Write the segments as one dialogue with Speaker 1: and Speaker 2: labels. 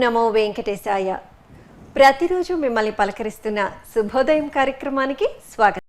Speaker 1: నమో వెంకటేశాయ. ప్రతిరోజు మిమ్మల్ని పలకరిస్తున్న శుభోదయం కార్యక్రమానికి స్వాగతం.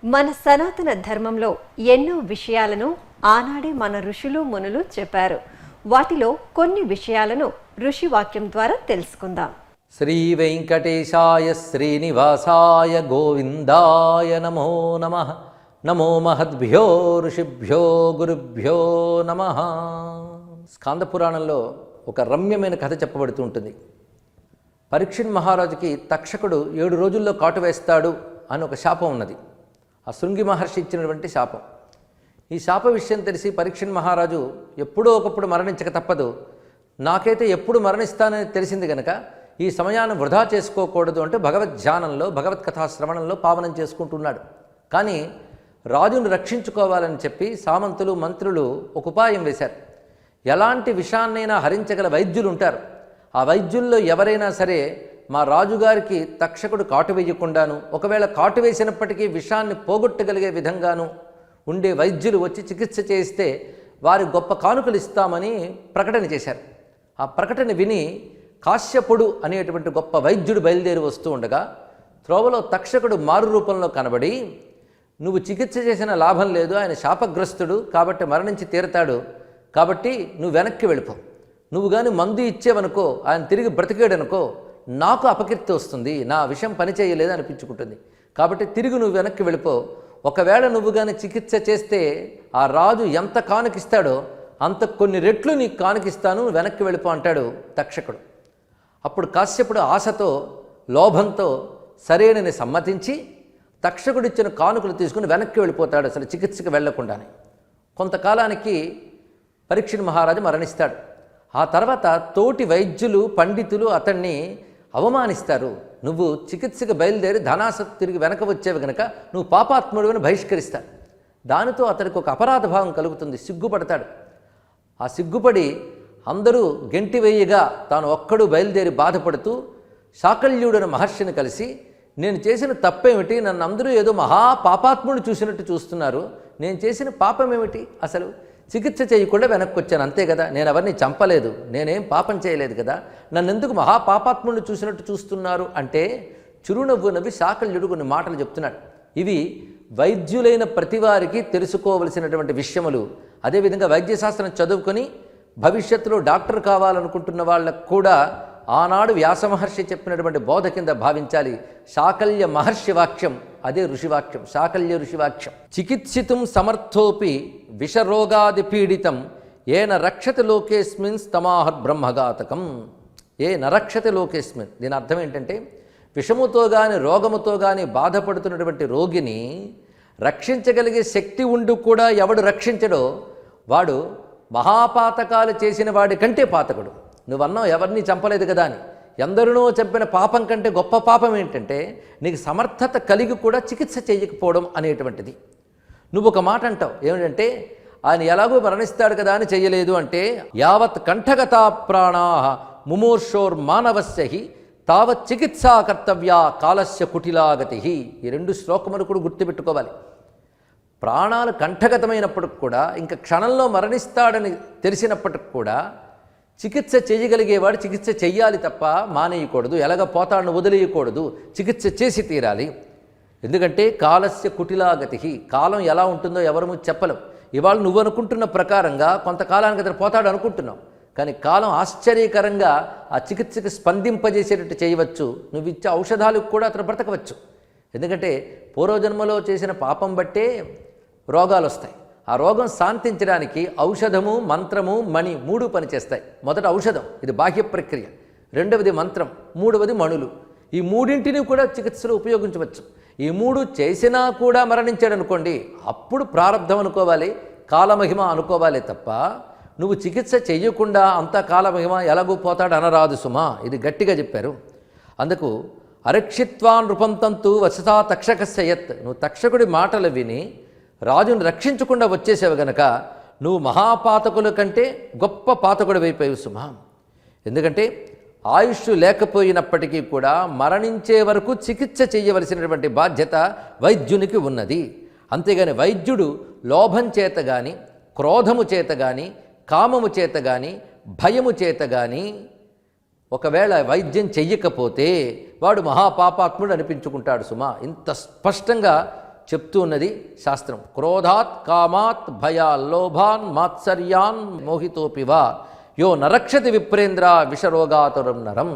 Speaker 1: మన సనాతన ధర్మంలో ఎన్నో విషయాలను ఆనాడే మన ఋషులు మునులు చెప్పారు. వాటిలో కొన్ని విషయాలను ఋషి వాక్యం ద్వారా తెలుసుకుందాం.
Speaker 2: శ్రీ వెంకటేశాయ శ్రీనివాసాయ గోవిందాయ నమో నమః. నమో మహద్భ్యో ఋషిభ్యో గురుభ్యో నమః. స్కాంద పురాణంలో ఒక రమ్యమైన కథ చెప్పబడుతూ ఉంటుంది. పరీక్షిత్ మహారాజుకి తక్షకుడు 7 రోజుల్లో కాటు వేస్తాడు అని ఒక శాపం ఉన్నది. ఆ శృంగి మహర్షి ఇచ్చినటువంటి శాపం. ఈ శాప విషయం తెలిసి పరీక్షిత్ మహారాజు ఎప్పుడో ఒకప్పుడు మరణించక తప్పదు, నాకైతే ఎప్పుడు మరణిస్తానని తెలిసింది కనుక ఈ సమయాన్ని వృధా చేసుకోకూడదు అంటే భగవద్ ధ్యానంలో భగవత్ కథా శ్రవణంలో పావనం చేసుకుంటున్నాడు. కానీ రాజును రక్షించుకోవాలని చెప్పి సామంతులు మంత్రులు ఒక ఉపాయం వేశారు. ఎలాంటి విషాన్నైనా హరించగల వైద్యులు ఉంటారు. ఆ వైద్యుల్లో ఎవరైనా సరే మా రాజుగారికి తక్షకుడు కాటు వేయకుండాను, ఒకవేళ కాటు వేసినప్పటికీ విషాన్ని పోగొట్టగలిగే విధంగాను ఉండే వైద్యులు వచ్చి చికిత్స చేస్తే వారి గొప్ప కానుకలు ఇస్తామని ప్రకటన చేశారు. ఆ ప్రకటన విని కాశ్యపుడు అనేటువంటి గొప్ప వైద్యుడు బయలుదేరి వస్తూ ఉండగా త్రోవలో తక్షకుడు మారు రూపంలో కనబడి, నువ్వు చికిత్స చేసిన లాభం లేదు, ఆయన శాపగ్రస్తుడు కాబట్టి మరణించి తీరతాడు, కాబట్టి నువ్వు వెనక్కి వెళ్ళిపో, నువ్వు కానీ మందు ఇచ్చేవనుకో ఆయన తిరిగి బ్రతికాడనుకో నాకు అపకీర్తి వస్తుంది, నా విషయం పనిచేయలేదు అనిపించుకుంటుంది, కాబట్టి తిరిగి నువ్వు వెనక్కి వెళ్ళిపో, ఒకవేళ నువ్వు కానీ చికిత్స చేస్తే ఆ రాజు ఎంత కానుకిస్తాడో అంత కొన్ని రెట్లు నీకు కానుకిస్తాను, వెనక్కి వెళ్ళిపో అంటాడు తక్షకుడు. అప్పుడు కాశ్యపుడు ఆశతో లోభంతో సరేనని సమ్మతించి తక్షకుడిచ్చిన కానుకలు తీసుకుని వెనక్కి వెళ్ళిపోతాడు, అసలు చికిత్సకు వెళ్లకుండానే. కొంతకాలానికి పరీక్షిత్ మహారాజు మరణిస్తాడు. ఆ తర్వాత తోటి వైద్యులు పండితులు అతన్ని అవమానిస్తారు. నువ్వు చికిత్సకు బయలుదేరి ధనాసక్తి తిరిగి వెనక వచ్చేవి గనక నువ్వు పాపాత్ముడు అని బహిష్కరిస్తాడు. దానితో అతనికి ఒక అపరాధ భావం కలుగుతుంది, సిగ్గుపడతాడు. ఆ సిగ్గుపడి అందరూ గెంటి వేయగా తాను ఒక్కడు బయలుదేరి బాధపడుతూ శాకల్యుడైన మహర్షిని కలిసి, నేను చేసిన తప్పేమిటి, నన్ను అందరూ ఏదో మహా పాపాత్ముడు చూసినట్టు చూస్తున్నారు, నేను చేసిన పాపం ఏమిటి, అసలు చికిత్స చేయకుండా వెనక్కి వచ్చాను అంతే కదా, నేను ఎవరిని చంపలేదు, నేనేం పాపం చేయలేదు కదా, నన్ను ఎందుకు మహాపాపాత్ముడిని చూసినట్టు చూస్తున్నారు అంటే చిరునవ్వు నవ్వి శాకల్యుడు కొన్ని మాటలు చెప్తున్నాడు. ఇవి వైద్యులైన ప్రతివారికి తెలుసుకోవలసినటువంటి విషయములు. అదేవిధంగా వైద్యశాస్త్రం చదువుకొని భవిష్యత్తులో డాక్టర్ కావాలనుకుంటున్న వాళ్ళకు కూడా ఆనాడు వ్యాసమహర్షి చెప్పినటువంటి బోధ కింద భావించాలి. శాకల్య మహర్షి వాక్యం, అదే ఋషివాక్యం, శాకల్య ఋషివాక్యం. చికిత్సితుం సమర్థోపి విషరోగాది పీడితం ఏన రక్షతి లోకేస్మిన్ స్తమాహర్ బ్రహ్మఘాతకం. ఏ నరక్షతి లోకేస్మిన్, దీని అర్థం ఏంటంటే విషముతో కానీ రోగముతో కానీ బాధపడుతున్నటువంటి రోగిని రక్షించగలిగే శక్తి ఉండి కూడా ఎవడు రక్షించడో వాడు మహాపాతకాలు చేసిన వాడి కంటే పాతకుడు. నువ్వన్నావు ఎవరిని చంపలేదు కదా అని. ఎందరినో చంపిన పాపం కంటే గొప్ప పాపం ఏంటంటే నీకు సమర్థత కలిగి కూడా చికిత్స చేయకపోవడం అనేటువంటిది. నువ్వు ఒక మాట అంటావు ఏమిటంటే ఆయన ఎలాగో మరణిస్తాడు కదా అని చేయలేదు అంటే, యావత్ కంఠగతా ప్రాణా ముమూర్షోర్ మానవస్య తావత్ చికిత్సా కర్తవ్య కాలస్య కుటిలాగతి. ఈ రెండు శ్లోకములు కూడా గుర్తుపెట్టుకోవాలి. ప్రాణాలు కంఠగతమైనప్పటికి కూడా, ఇంకా క్షణంలో మరణిస్తాడని తెలిసినప్పటికి కూడా చికిత్స చేయగలిగేవాడు చికిత్స చెయ్యాలి తప్ప మానేయకూడదు, ఎలాగ పోతాడని వదిలేయకూడదు, చికిత్స చేసి తీరాలి. ఎందుకంటే కాలస్య కుటిలాగతి, కాలం ఎలా ఉంటుందో ఎవరము చెప్పలేం. ఇవాళ నువ్వు అనుకుంటున్న ప్రకారంగా కొంతకాలానికి అతను పోతాడు అనుకుంటున్నావు, కానీ కాలం ఆశ్చర్యకరంగా ఆ చికిత్సకి స్పందింపజేసేటట్టు చేయవచ్చు. నువ్వు ఇచ్చే ఔషధాలకు కూడా అతను బ్రతకవచ్చు. ఎందుకంటే పూర్వజన్మలో చేసిన పాపం బట్టే రోగాలు వస్తాయి. ఆ రోగం శాంతించడానికి ఔషధము, మంత్రము, మణి మూడు పనిచేస్తాయి. మొదట ఔషధం, ఇది బాహ్య ప్రక్రియ. రెండవది మంత్రం, మూడవది మణులు. ఈ మూడింటిని కూడా చికిత్సలో ఉపయోగించవచ్చు. ఈ మూడు చేసినా కూడా మరణించాడు అనుకోండి, అప్పుడు ప్రారంధం అనుకోవాలి, కాలమహిమ అనుకోవాలి తప్ప నువ్వు చికిత్స చెయ్యకుండా అంతా కాలమహిమ ఎలాగూ పోతాడు అనరాదు సుమా. ఇది గట్టిగా చెప్పారు. అందుకు అరక్షిత్వాన్ రూపంతంతు వసతా తక్షకస్య యత్, నువ్వు తక్షకుడి మాటలు విని రాజును రక్షించకుండా వచ్చేసావు గనక నువ్వు మహాపాతకుల కంటే గొప్ప పాతకుడి వైపోయావు సుమా. ఎందుకంటే ఆయుష్ లేకపోయినప్పటికీ కూడా మరణించే వరకు చికిత్స చేయవలసినటువంటి బాధ్యత వైద్యునికి ఉన్నది. అంతేగాని వైద్యుడు లోభం చేత కానీ, క్రోధము చేత కానీ, కామము చేత కానీ, భయము చేత కానీ ఒకవేళ వైద్యం చెయ్యకపోతే వాడు మహాపాపాత్ముడు అనిపించుకుంటాడు సుమా. ఇంత స్పష్టంగా చెప్తూ ఉన్నది శాస్త్రం. క్రోధాత్ కామాత్ భయాల్లోభాన్ మాత్సర్యాన్ మోహితోపివా యో నరక్షతి విప్రేంద్ర విషరోగాతురం నరం.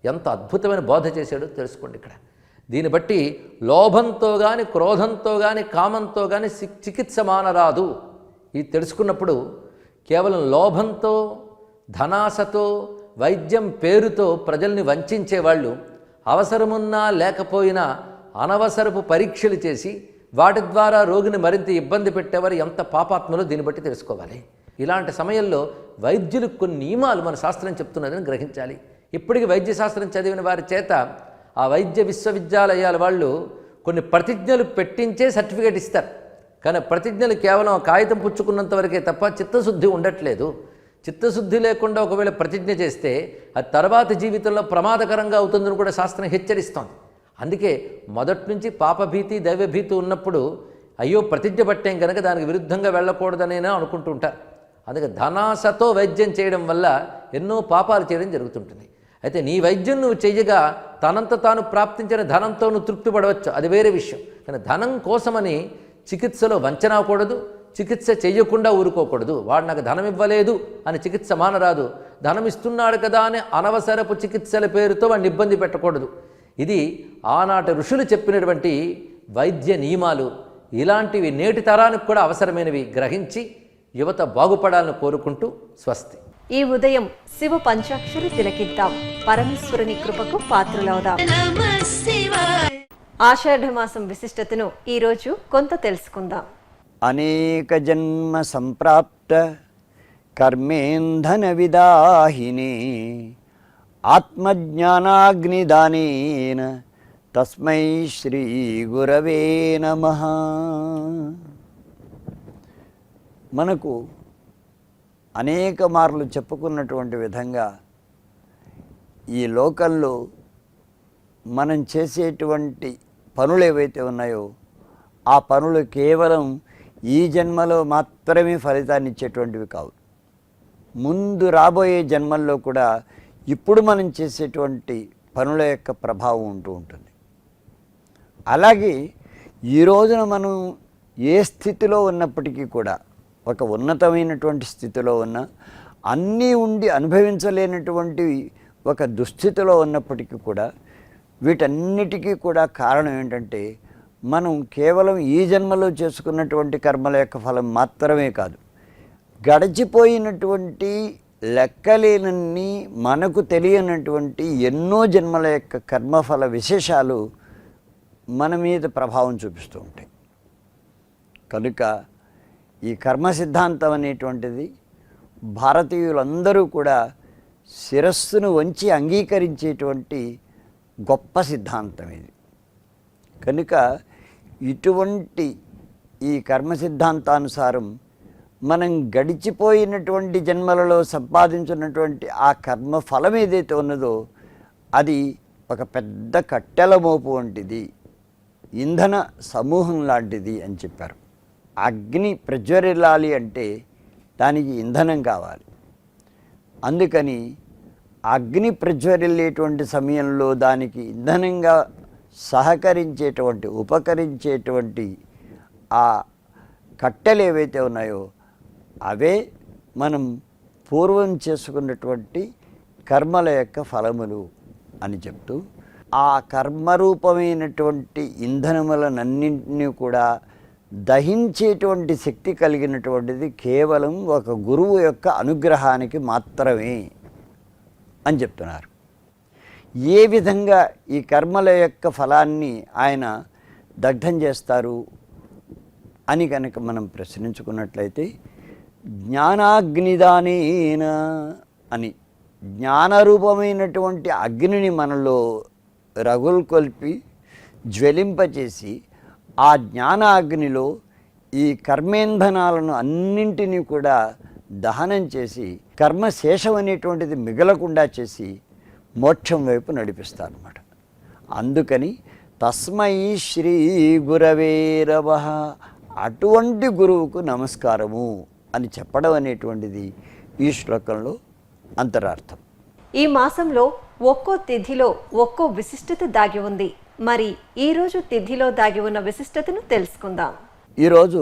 Speaker 2: ఎంత అద్భుతమైన బోధ చేశాడో తెలుసుకోండి ఇక్కడ. దీన్ని బట్టి లోభంతో కానీ, క్రోధంతో కానీ, కామంతో కానీ చికిత్స మానరాదు. ఇది తెలుసుకున్నప్పుడు కేవలం లోభంతో, ధనాశతో, వైద్యం పేరుతో ప్రజల్ని వంచేవాళ్ళు అవసరమున్నా లేకపోయినా అనవసరపు పరీక్షలు చేసి వాటి ద్వారా రోగిని మరింత ఇబ్బంది పెట్టేవారు ఎంత పాపాత్మలో దీన్ని బట్టి తెలుసుకోవాలి. ఇలాంటి సమయంలో వైద్యులకు కొన్ని నియమాలు మన శాస్త్రం చెప్తున్నదని గ్రహించాలి. ఇప్పటికీ వైద్యశాస్త్రం చదివిన వారి చేత ఆ వైద్య విశ్వవిద్యాలయాల వాళ్ళు కొన్ని ప్రతిజ్ఞలు పెట్టించే సర్టిఫికేట్ ఇస్తారు. కానీ ప్రతిజ్ఞలు కేవలం కాగితం పుచ్చుకున్నంత వరకే తప్ప చిత్తశుద్ధి ఉండట్లేదు. చిత్తశుద్ధి లేకుండా ఒకవేళ ప్రతిజ్ఞ చేస్తే అది తర్వాత జీవితంలో ప్రమాదకరంగా అవుతుందని కూడా శాస్త్రం హెచ్చరిస్తోంది. అందుకే మొదటి నుంచి పాపభీతి, దైవభీతి ఉన్నప్పుడు అయ్యో ప్రతిజ్ఞ పట్టాం కనుక దానికి విరుద్ధంగా వెళ్ళకూడదనేనా అనుకుంటూ ఉంటారు. అందుకే ధనాశతో వైద్యం చేయడం వల్ల ఎన్నో పాపాలు చేయడం జరుగుతుంటుంది. అయితే నీ వైద్యం నువ్వు చెయ్యగా తనంత తాను ప్రాప్తించిన ధనంతో నువ్వు తృప్తి పడవచ్చు, అది వేరే విషయం. కానీ ధనం కోసమని చికిత్సలో వంచనకూడదు, చికిత్స చెయ్యకుండా ఊరుకోకూడదు. వాడు నాకు ధనం ఇవ్వలేదు అని చికిత్స మానరాదు. ధనం ఇస్తున్నాడు కదా అని అనవసరపు చికిత్సల పేరుతో వాడిని ఇబ్బంది పెట్టకూడదు. ఇది ఆనాటి ఋషులు చెప్పినటువంటి వైద్య నియమాలు. ఇలాంటివి నేటి తరానికి కూడా అవసరమైనవి గ్రహించి యువత బాగుపడాలని కోరుకుంటూ స్వస్తి.
Speaker 1: ఈ ఉదయం శివ పంచాక్షరి తిలకిద్దాం, పరమేశ్వరుని కృపకు పాత్రులవుదాం. ఆషాఢమాసం విశిష్టతను ఈరోజు కొంత తెలుసుకుందాం.
Speaker 3: అనేక జన్మ సంప్రాప్త కర్మేంధన విదాహినే ఆత్మజ్ఞానాగ్నిదానేన తస్మై శ్రీ గురవే నమః. మనకు అనేక మార్లు చెప్పుకున్నటువంటి విధంగా ఈ లోకంలో మనం చేసేటువంటి పనులు ఏవైతే ఉన్నాయో ఆ పనులు కేవలం ఈ జన్మలో మాత్రమే ఫలితాన్ని ఇచ్చేటువంటివి కావు. ముందు రాబోయే జన్మల్లో కూడా ఇప్పుడు మనం చేసేటువంటి పనుల యొక్క ప్రభావం ఉంటూ ఉంటుంది. అలాగే ఈ రోజున మనం ఏ స్థితిలో ఉన్నప్పటికీ కూడా, ఒక ఉన్నతమైనటువంటి స్థితిలో ఉన్న, అన్నీ ఉండి అనుభవించలేనటువంటి ఒక దుస్థితిలో ఉన్నప్పటికీ కూడా, వీటన్నిటికీ కూడా కారణం ఏంటంటే మనం కేవలం ఈ జన్మలో చేసుకున్నటువంటి కర్మల యొక్క ఫలం మాత్రమే కాదు, గడిచిపోయినటువంటి లెక్కలేనన్ని మనకు తెలియనటువంటి ఎన్నో జన్మల యొక్క కర్మఫల విశేషాలు మన మీద ప్రభావం చూపిస్తూ ఉంటాయి. కనుక ఈ కర్మ సిద్ధాంతం అనేటువంటిది భారతీయులందరూ కూడా శిరస్సును వంచి అంగీకరించేటువంటి గొప్ప సిద్ధాంతం ఇది. కనుక ఇటువంటి ఈ కర్మ సిద్ధాంతానుసారం మనం గడిచిపోయినటువంటి జన్మలలో సంపాదించినటువంటి ఆ కర్మ ఫలం ఏదైతే ఉన్నదో అది ఒక పెద్ద కట్టెల మోపు వంటిది, ఇంధన సమూహం లాంటిది అని చెప్పారు. అగ్ని ప్రజ్వరిల్లాలి అంటే దానికి ఇంధనం కావాలి. అందుకని అగ్ని ప్రజ్వరిల్లేటువంటి సమయంలో దానికి ఇంధనంగా సహకరించేటువంటి ఉపకరించేటువంటి ఆ కట్టెలు ఏవైతే ఉన్నాయో అవే మనం పూర్వం చేసుకున్నటువంటి కర్మల యొక్క ఫలములు అని చెప్తూ, ఆ కర్మరూపమైనటువంటి ఇంధనములనన్నింటినీ కూడా దహించేటువంటి శక్తి కలిగినటువంటిది కేవలం ఒక గురువు యొక్క అనుగ్రహానికి మాత్రమే అని చెప్తున్నారు. ఏ విధంగా ఈ కర్మల యొక్క ఫలాన్ని ఆయన దగ్ధం చేస్తారు అని కనుక మనం ప్రశ్నించుకున్నట్లయితే, జ్ఞానాగ్నిదానేన అని జ్ఞానరూపమైనటువంటి అగ్నిని మనలో రగుల్కొల్పి జ్వలింపచేసి ఆ జ్ఞానాగ్నిలో ఈ కర్మేంధనాలను అన్నింటినీ కూడా దహనం చేసి కర్మశేషం అనేటువంటిది మిగలకుండా చేసి మోక్షం వైపు నడిపిస్తారన్నమాట. అందుకని తస్మై శ్రీ గురవే నమః, అటువంటి గురువుకు నమస్కారము అని చెప్పడం అనేటువంటిది ఈ శ్లోకంలో అంతరార్థం.
Speaker 1: ఈ మాసంలో ఒక్కో తిథిలో ఒక్కో విశిష్టత దాగి ఉంది. మరి ఈరోజు తిథిలో దాగి ఉన్న విశిష్టతను తెలుసుకుందాం.
Speaker 3: ఈరోజు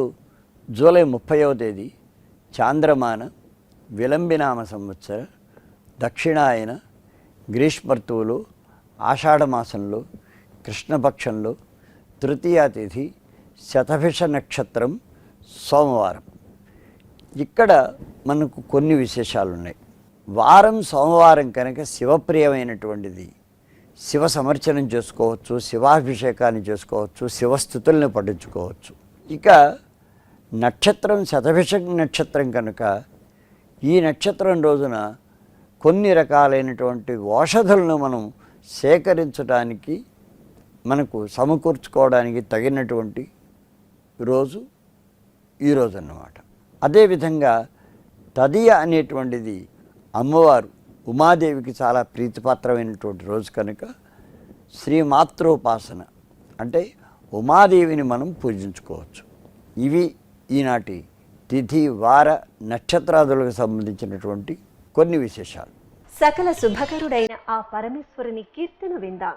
Speaker 3: జూలై 30వ తేదీ చాంద్రమాన విలంబినామ సంవత్సర దక్షిణాయన గ్రీష్మర్తువులో ఆషాఢమాసంలో కృష్ణపక్షంలో తృతీయ తిథి శతభిష నక్షత్రం సోమవారం. ఇక్కడ మనకు కొన్ని విశేషాలు ఉన్నాయి. వారం సోమవారం కనుక శివప్రియమైనటువంటిది, శివ సమర్చనం చేసుకోవచ్చు, శివాభిషేకాన్ని చేసుకోవచ్చు, శివస్థుతుల్ని పఠించుకోవచ్చు. ఇక నక్షత్రం శతభిష నక్షత్రం కనుక ఈ నక్షత్రం రోజున కొన్ని రకాలైనటువంటి ఔషధులను మనం సేకరించడానికి, మనకు సమకూర్చుకోవడానికి తగినటువంటి రోజు ఈరోజు అన్నమాట. అదేవిధంగా తదియ అనేటువంటిది అమ్మవారు ఉమాదేవికి చాలా ప్రీతిపాత్రమైనటువంటి రోజు కనుక శ్రీమాత్రోపాసన అంటే ఉమాదేవిని మనం పూజించుకోవచ్చు. ఇవి ఈనాటి తిథి వార నక్షత్రాదులకు సంబంధించినటువంటి కొన్ని విశేషాలు.
Speaker 1: సకల శుభకరుడైన ఆ పరమేశ్వరుని కీర్తన విందాం.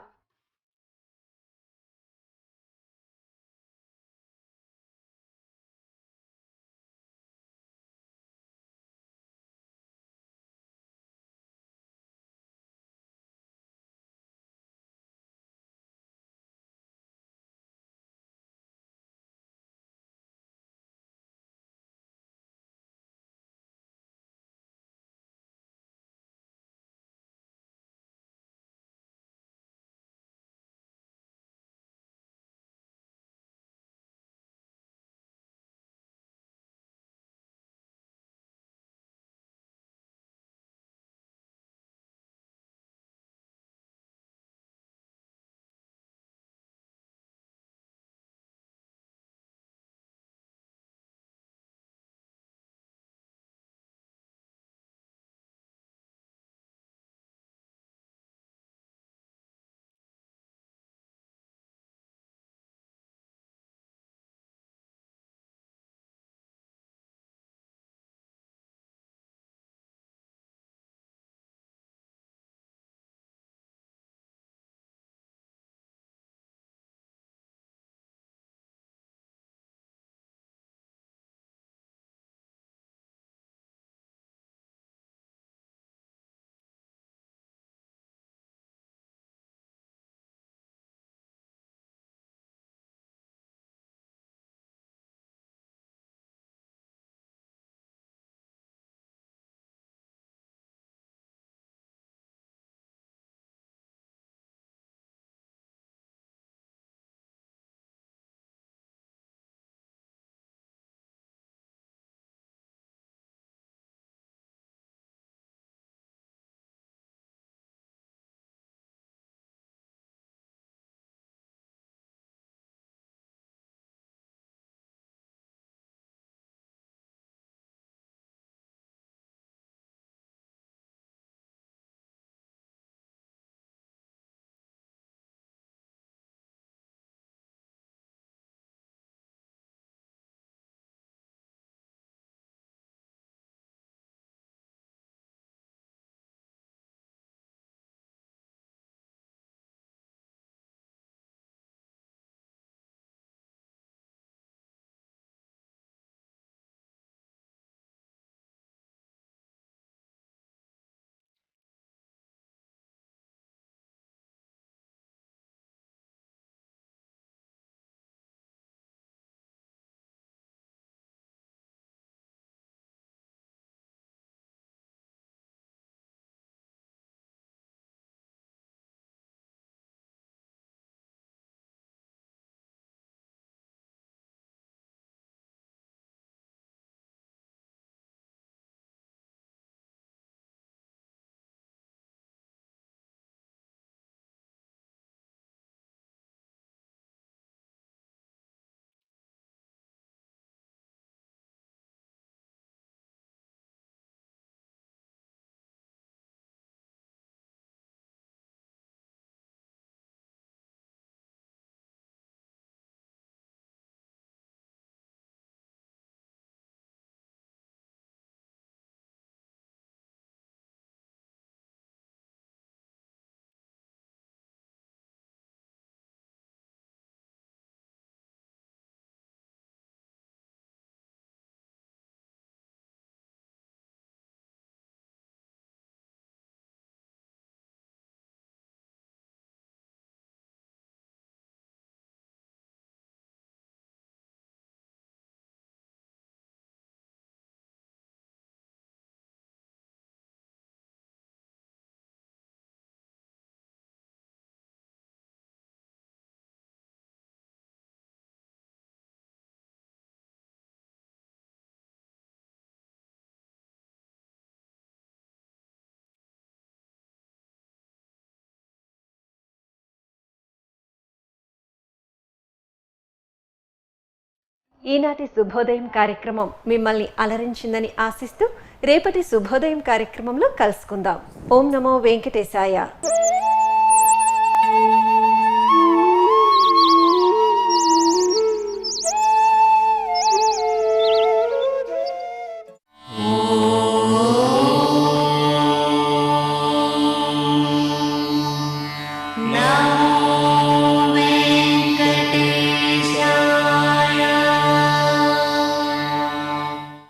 Speaker 1: ఈనాటి శుభోదయం కార్యక్రమం మిమ్మల్ని అలరించిందని ఆశిస్తూ రేపటి శుభోదయం కార్యక్రమంలో కలుసుకుందాం. ఓం నమో వెంకటేశాయ.